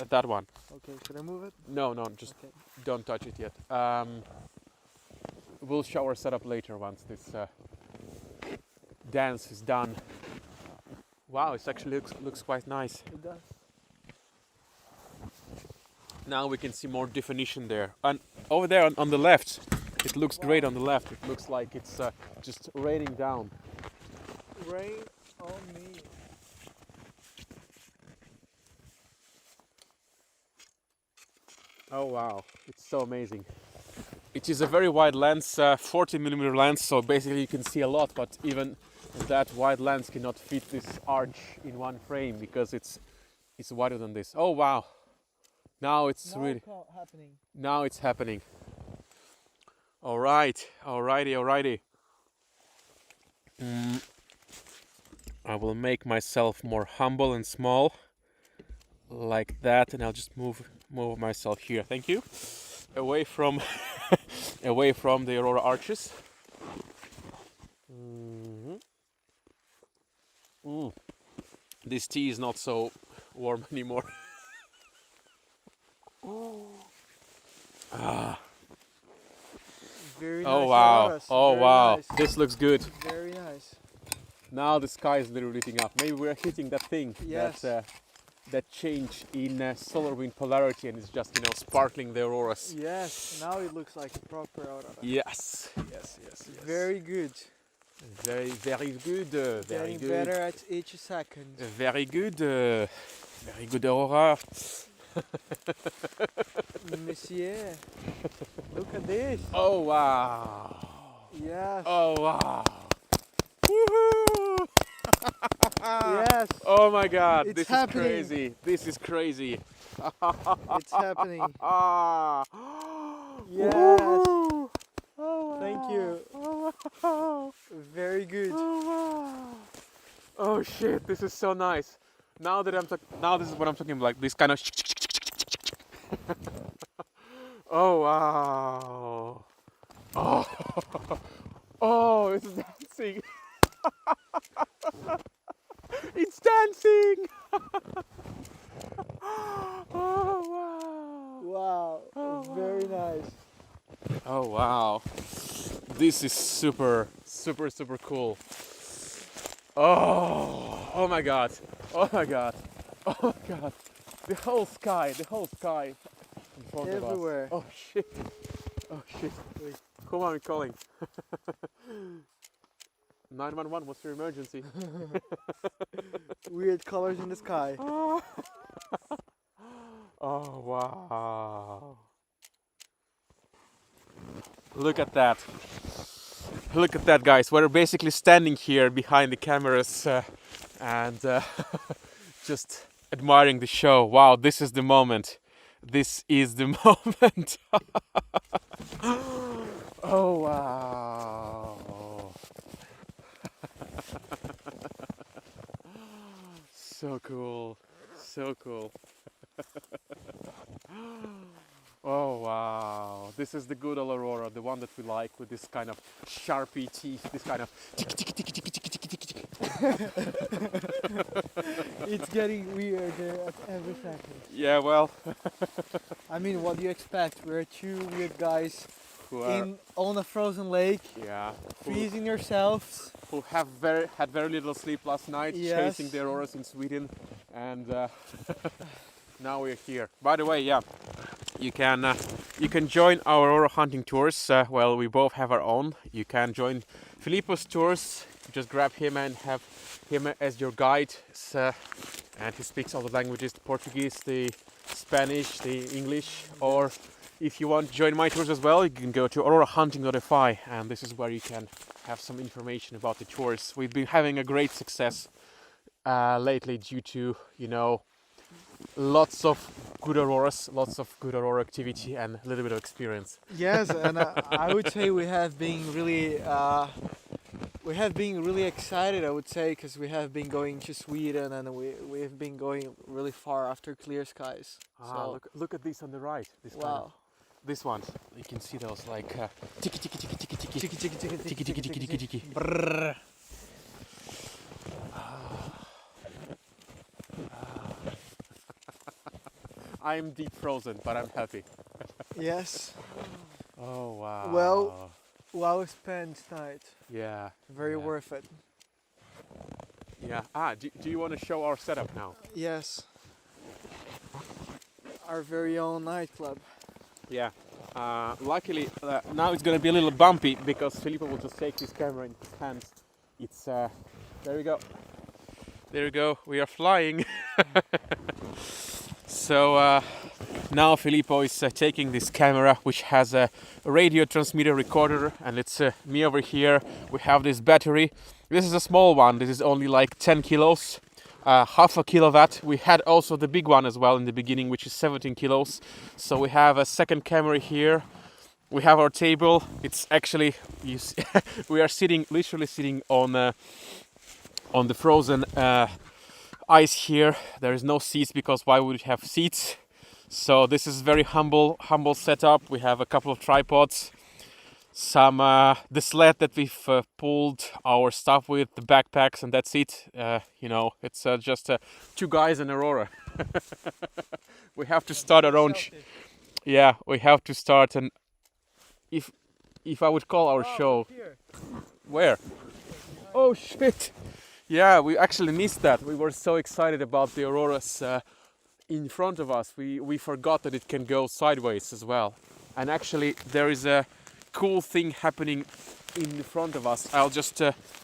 That one. Okay, should I move it? No, just Okay. don't touch it yet. We'll show our setup later once this dance is done. Wow, it actually looks quite nice. It does. Now we can see more definition there. And over there on the left, it looks great on the left. It looks like it's just raining down. Rain on me. Oh wow, it's so amazing. It is a very wide lens, 40mm lens, so basically you can see a lot, but even that wide lens cannot fit this arch in one frame because it's wider than this. Oh wow. Now it's really happening. Now it's happening. All right, alrighty. I will make myself more humble and small, like that, and I'll just move myself here. Thank you. Away from away from the Aurora arches. This tea is not so warm anymore. Very nice. Oh wow! Auroras. Oh Very wow! nice. This looks good. Very nice. Now the sky is literally lighting up. Maybe we're hitting that thing. Yes. That change in solar wind polarity, and it's just, you know, sparkling the auroras. Yes. Now it looks like a proper aurora. Yes. Very good. Very good. Very Getting good. better at each second. Very good. Very good, Aurora. Monsieur, look at this. Oh wow. Yes. Oh wow. Woohoo! Yes. Oh my God, It's this happening. is crazy. This is crazy. It's happening. Ah. Yes. Woohoo! Oh, Thank wow. you. Oh, wow. Very good. Oh, wow. Oh shit, this is so nice. Now that now this is what I'm talking about, like this kind of Oh wow. Oh. Oh, it's dancing. It's dancing. Oh wow. Wow. Oh, Very wow. nice. Oh wow. This is super cool. Oh my God. Oh my God. Oh my God. The whole sky in front Everywhere. of us. Oh shit. Oh shit. Wait. Who am I calling? 911, what's your emergency? Weird colors in the sky. Oh. Oh wow. Look at that. Look at that, guys. We're basically standing here behind the cameras and just admiring the show. Wow, this is the moment. This is the moment. Oh wow. So cool. So cool. Oh wow. This is the good old Aurora, the one that we like with this kind of sharpie teeth, this kind of It's getting weirder at every second. Yeah, well, I mean, what do you expect? We're two weird guys who are on a frozen lake, yeah, freezing yourselves. who have had very little sleep last night, Yes. chasing the auroras in Sweden, and now we're here. By the way, yeah, you can join our aurora hunting tours. Well, we both have our own. You can join Filippo's tours. Just grab him and have him as your guide. And he speaks all the languages: the Portuguese, the Spanish, the English. Or if you want to join my tours as well, you can go to aurorahunting.fi, and this is where you can have some information about the tours. We've been having a great success lately due to, you know, lots of good auroras, lots of good aurora activity, and a little bit of experience. Yes, and I would say we have been really excited. I would say because we have been going to Sweden and we've been going really far after clear skies. So Look at this on the right. This kind wow. of, this one. You can see those like tiki tiki tiki tiki tiki Tiki, tiki, tiki, tiki tiki tiki tiki tiki. Brrr. I'm deep frozen, but I'm happy. Yes. Oh wow. Well spent night. Yeah. Very yeah. worth it. Yeah. Do you want to show our setup now? Yes. Our very own nightclub. Yeah. Luckily, now it's gonna be a little bumpy because Filippo will just take his camera in his hands. It's there we go. There we go. We are flying. So now Filippo is taking this camera, which has a radio transmitter recorder, and it's me over here. We have this battery. This is a small one. This is only like 10 kilos. Half a kilowatt. We had also the big one as well in the beginning, which is 17 kilos. So we have a second camera here. We have our table. It's actually we are literally sitting on the frozen ice here. There is no seats because why would we have seats? So this is very humble setup. We have a couple of tripods. Some the sled that we've pulled our stuff with, the backpacks, and that's it. You know, it's just two guys in Aurora. We have to start our own. Yeah, we have to start an. If I would call our show. Where? Oh shit! Yeah, we actually missed that. We were so excited about the auroras in front of us. We forgot that it can go sideways as well. And actually, there is a cool thing happening in front of us.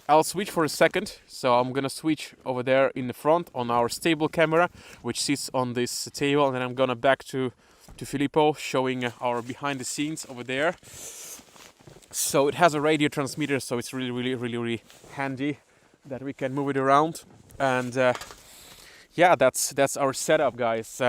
I'll switch for a second. So I'm gonna switch over there in the front on our stable camera, which sits on this table, and then I'm gonna back to Filippo, showing our behind the scenes over there. So it has a radio transmitter, so it's really handy that we can move it around. And yeah, that's our setup, guys.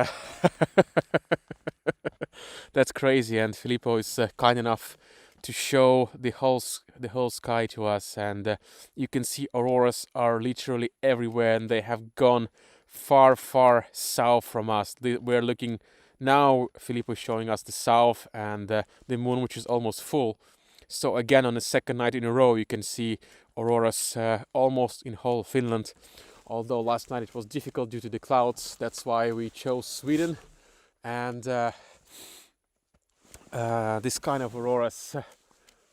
That's crazy, and Filippo is kind enough to show the whole sky to us, and you can see auroras are literally everywhere, and they have gone far south from us. We're looking now. Filippo is showing us the south and the moon, which is almost full. So again, on the second night in a row, you can see auroras almost in whole Finland. Although last night it was difficult due to the clouds, that's why we chose Sweden. And this kind of auroras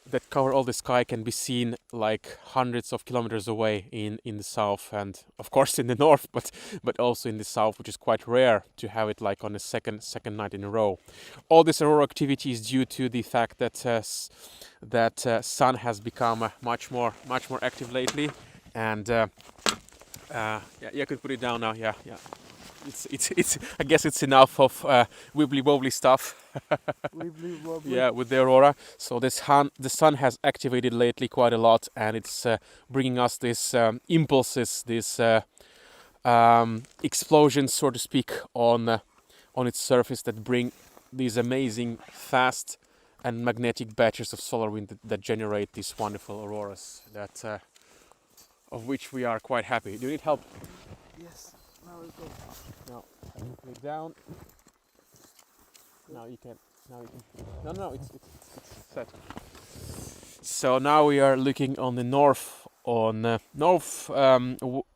that cover all the sky can be seen like hundreds of kilometers away in the south, and of course in the north, but also in the south, which is quite rare to have it like on the second night in a row. All this aurora activity is due to the fact that sun has become much more active lately, and yeah, you can put it down now. Yeah. It's I guess it's enough of wibbly wobbly stuff. Wibbly wobbly. Yeah, with the aurora. So the sun has activated lately quite a lot, and it's bringing us these impulses, these explosions, so to speak, on its surface that bring these amazing fast and magnetic batches of solar wind that generate these wonderful auroras. That of which we are quite happy. Do you need help? Yes. Now we go. No, put it down. Now you can. No, it's set. So now we are looking on the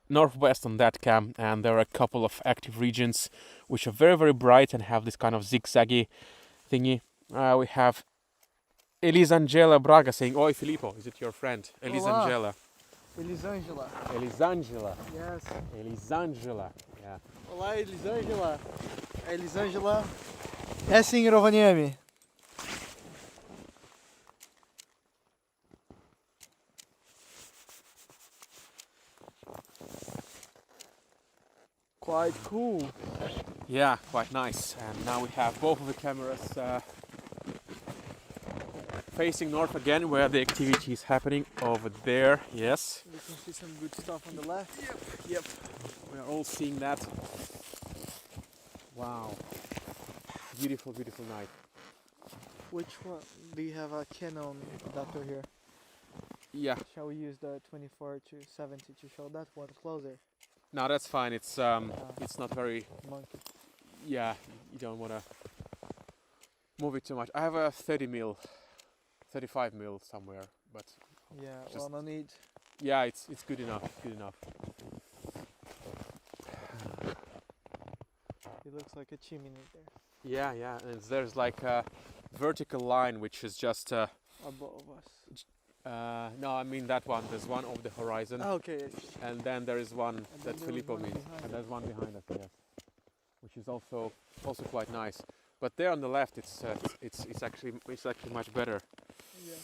northwest on that cam, and there are a couple of active regions which are very bright and have this kind of zigzaggy thingy. We have Elisangela Braga saying, "Oi Filippo, is it your friend?" Elisangela. Elisangela. Elisangela. Yes. Elisangela. Yeah. Olá, Elisangela. Elisangela. Essa em Rovaniemi. Quite cool. Yeah, quite nice. And now we have both of the cameras facing north again, where the activity is happening over there. Yes. You can see some good stuff on the left. Yep. We are all seeing that. Wow. Beautiful night. Which one? Do you have a Canon adapter here? Yeah. Shall we use the 24 to 70 to show that one closer? No, that's fine. It's not very. Monkey. Yeah, you don't want to move it too much. I have a 35 mil somewhere, but Yeah, just, well, no need. yeah, it's good enough. Good enough. It looks like a chimney there. Yeah, and there's like a vertical line which is just. Above us. No, I mean that one. There's one over the horizon, Okay. and then there is one And that then there Filippo was one means, behind and us. there's one behind us, yes, which is also quite nice. But there on the left, it's actually much better. Yeah.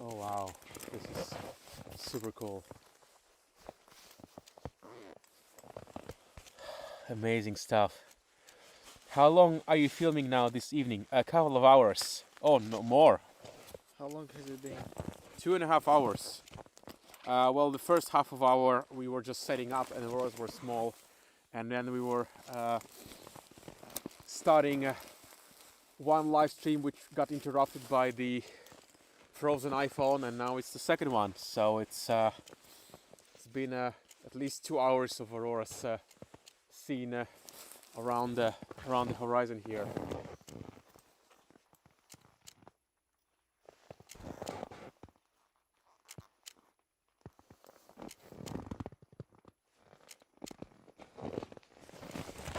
Oh wow, this is super cool. Amazing stuff. How long are you filming now this evening? A couple of hours. Oh, no more. How long has it been? 2.5 hours. Well, the first half of hour we were just setting up and the auroras were small, and then we were starting one live stream which got interrupted by the frozen iPhone, and now it's the second one. So it's been at least 2 hours of auroras seen around the horizon here.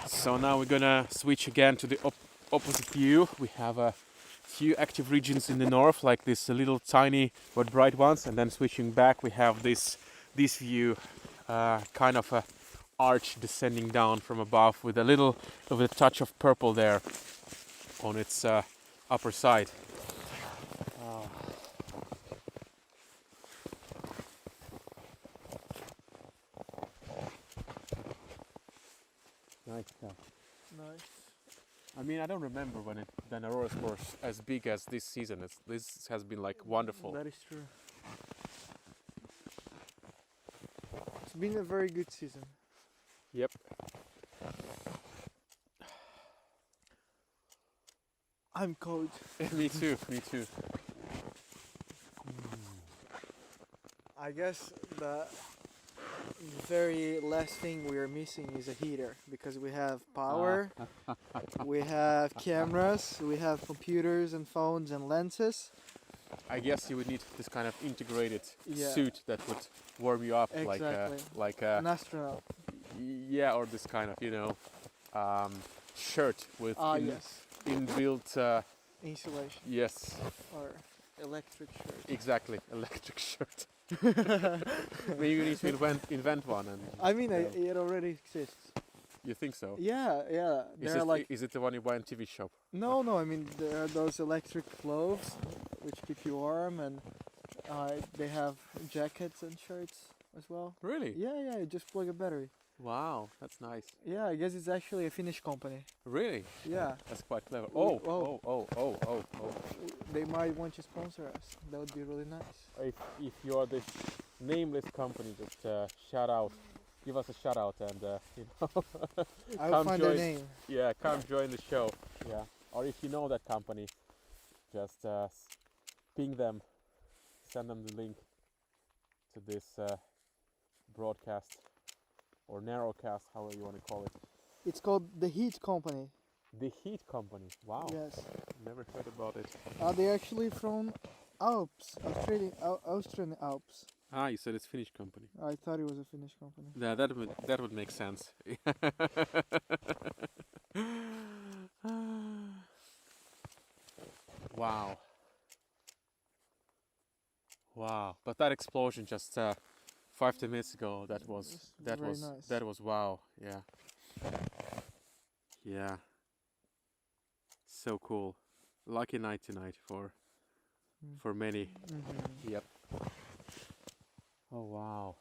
So now we're gonna switch again to the opposite view. We have a few active regions in the north, like this little tiny but bright ones, and then switching back, we have this view, kind of a arch descending down from above with a touch of purple there on its upper side. Nice stuff. Nice. I mean, I don't remember when Auroras were as big as this season. This has been like wonderful. That is true. It's been a very good season. Yep. I'm cold. Me too. Me too. I guess the very last thing we are missing is a heater, because we have power, we have cameras, we have computers and phones and lenses. I guess you would need this kind of integrated Yeah. suit that would warm you up, Exactly. like An astronaut. yeah, or this kind of shirt with Yes. inbuilt Insulation yes, or electric shirt. exactly, electric shirt. Maybe you need to invent one, and I mean, Yeah. it already exists. you think so? Yeah, yeah. There are like Is it the one you buy in TV shop? no. I mean, there are those electric clothes which keep you warm, and they have jackets and shirts as well. Really? Yeah. You just plug a battery. Wow, that's nice. Yeah, I guess it's actually a Finnish company. Really? Yeah, That's quite clever. Oh. Oh. they might want to sponsor us. That would be really nice. If you're this nameless company, just shout out, give us a shout out, and I'll come find their join- name. yeah, come join the show. Yeah, or if you know that company, just ping them, send them the link to this broadcast or narrowcast, however you want to call it. It's called the Heat Company. The Heat Company. Wow. Yes. Never heard about it. They're actually from Alps, Austrian Alps. Ah, you said it's Finnish company. I thought it was a Finnish company. Yeah, that would make sense. Wow. Wow. But that explosion just 5-10 minutes ago, that was very nice. that was wow. Yeah. Yeah. So cool. Lucky night tonight for many. Mm-hmm. Yep. Oh wow.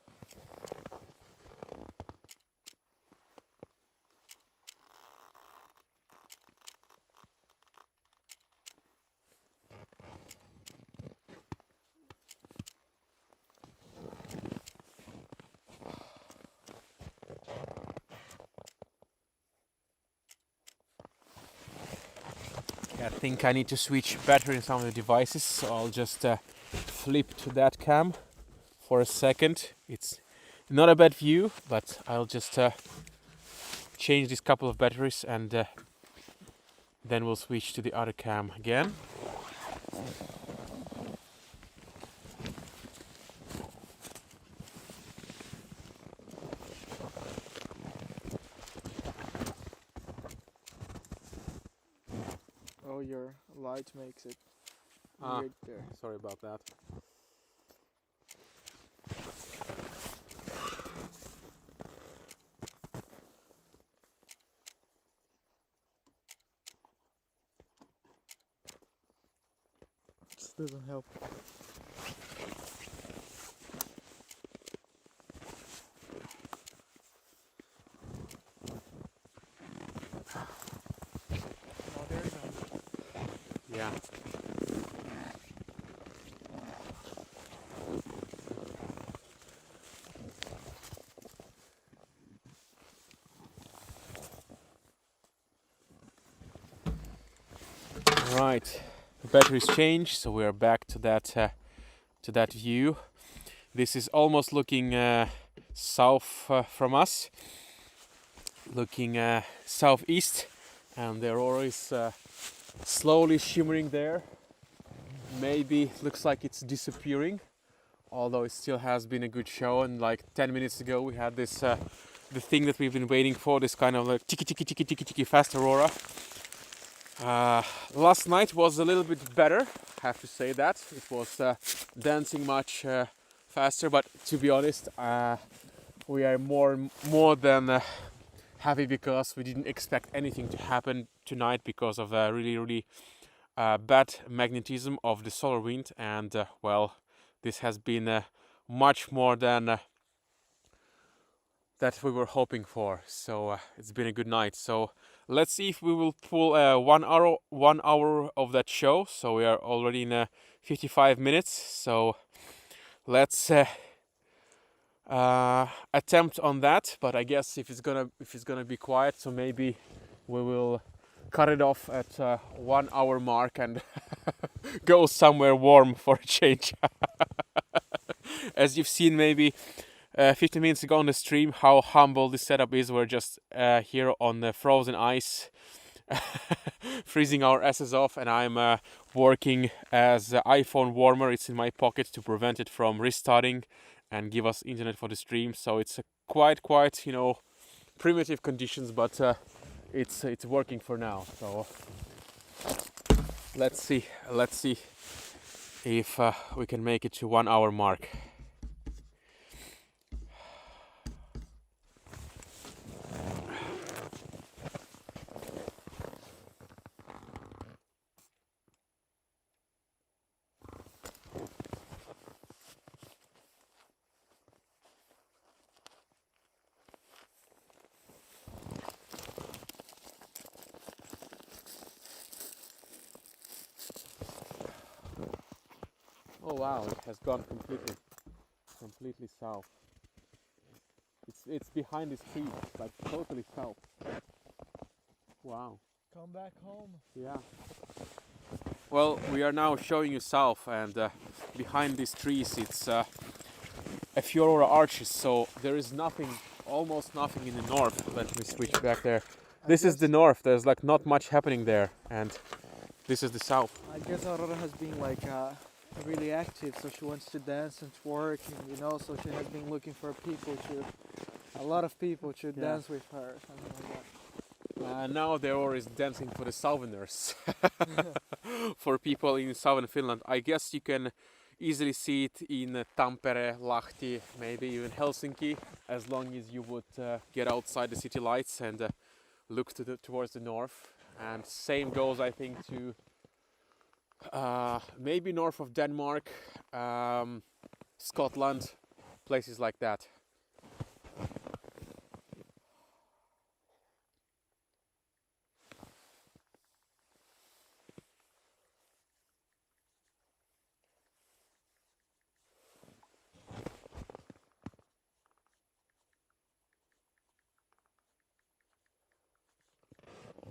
I think I need to switch battery in some of the devices, so I'll just flip to that cam for a second. It's not a bad view, but I'll just change this couple of batteries, and then we'll switch to the other cam again. Oh, your light makes it Ah. weird there. Sorry about that. This doesn't help. Oh, there you go. Yeah. Right, the batteries changed, so we are back to that view. This is almost looking south from us, looking southeast, and the Aurora is slowly shimmering there. Maybe looks like it's disappearing, although it still has been a good show. And like 10 minutes ago, we had this the thing that we've been waiting for, this kind of like tiki tiki tiki tiki tiki fast Aurora. Last night was a little bit better, have to say that. It was dancing much faster, but to be honest, we are more than happy because we didn't expect anything to happen tonight because of really bad magnetism of the solar wind, and well, this has been much more than that we were hoping for. So it's been a good night. So let's see if we will pull 1 hour of that show. So we are already in 55 minutes. So let's attempt on that. But I guess if it's gonna be quiet, so maybe we will cut it off at 1 hour mark and go somewhere warm for a change. As you've seen maybe 15 minutes ago on the stream, how humble this setup is. We're just here on the frozen ice, freezing our asses off, and I'm working as an iPhone warmer. It's in my pocket to prevent it from restarting and give us internet for the stream. So it's quite primitive conditions, but it's working for now. So let's see if we can make it to 1 hour mark. Oh wow, it has gone completely south. It's behind this tree, like totally south. Wow. Come back home. Yeah. Well, we are now showing you south, and behind these trees it's a few Aurora arches, so there is almost nothing in the north. Let me switch back there. This is the north. There's like not much happening there, and this is the south. I guess Aurora has been like really active, so she wants to dance and twerk, and so she has been looking for a lot of people to dance with her, something like that. Now the Aurora is dancing for the southerners, for people in southern Finland. I guess you can easily see it in Tampere, Lahti, maybe even Helsinki, as long as you would get outside the city lights and look towards the north. And same goes, I think, to maybe north of Denmark, Scotland, places like that.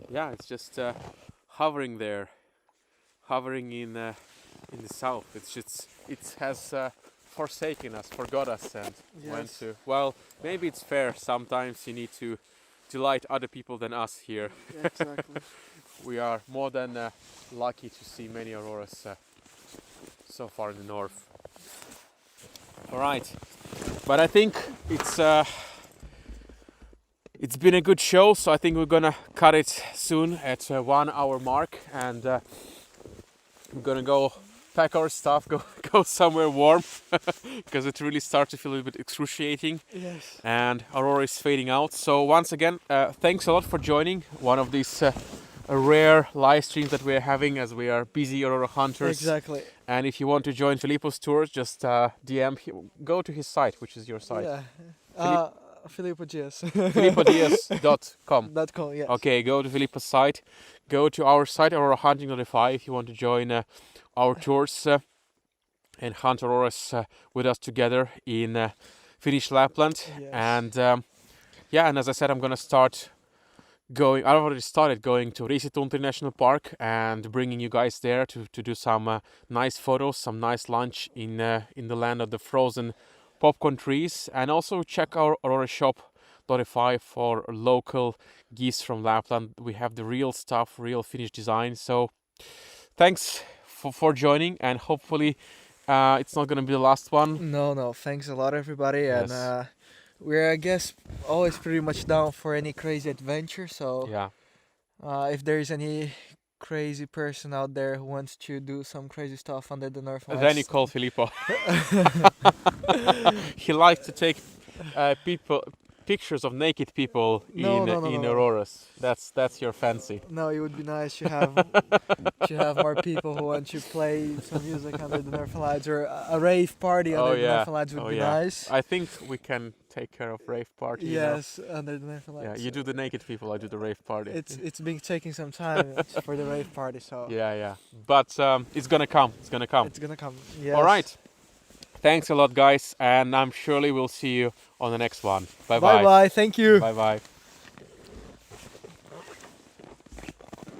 Yeah, it's just hovering there, hovering in the south. It has forsaken us, forgot us, and went to. Well, maybe it's fair. Sometimes you need to delight other people than us here. Yeah, exactly. We are more than lucky to see many auroras so far in the north. All right, but I think it's been a good show, so I think we're gonna cut it soon at 1 hour mark, and I'm gonna go pack our stuff, go somewhere warm, because it really starts to feel a little bit excruciating. Yes. And Aurora is fading out. So once again, thanks a lot for joining one of these rare live streams that we are having, as we are busy Aurora hunters. Exactly. And if you want to join Filippo's tours, just DM him. Go to his site, which is your site. Yeah. Filippo Diaz. FilippoDiaz.com. .com, yes. Okay, go to Filippo's site. Go to our site, AuroraHunting.fi, if you want to join our tours and hunt auroras with us together in Finnish Lapland. Yes. And and as I said, I'm gonna start going. I already started going to Riisitunturi National Park and bringing you guys there to do some nice photos, some nice lunch in the land of the frozen popcorn trees, and also check our Aurora shop.fi for local geese from Lapland. We have the real stuff, real Finnish design. So thanks for joining, and hopefully it's not going to be the last one. No, thanks a lot, everybody. Yes. And we're, I guess, always pretty much down for any crazy adventure. So Yeah. if there is any crazy person out there who wants to do some crazy stuff under the Northern Lights. Then you call Filippo. He likes to take pictures of naked people in Auroras. That's your fancy. No, it would be nice to have more people who want to play some music under the Northern Lights, or a rave party under the Northern Lights would be nice. I think we can take care of rave party. Yes, under the Northern Lights. Yeah, you do the naked people, I do the rave party. It's been taking some time for the rave party, so. Yeah. But it's gonna come. It's gonna come. It's gonna come. Yes. All right. Thanks a lot, guys, and I'm surely we'll see you on the next one. Bye bye. Thank you. Bye.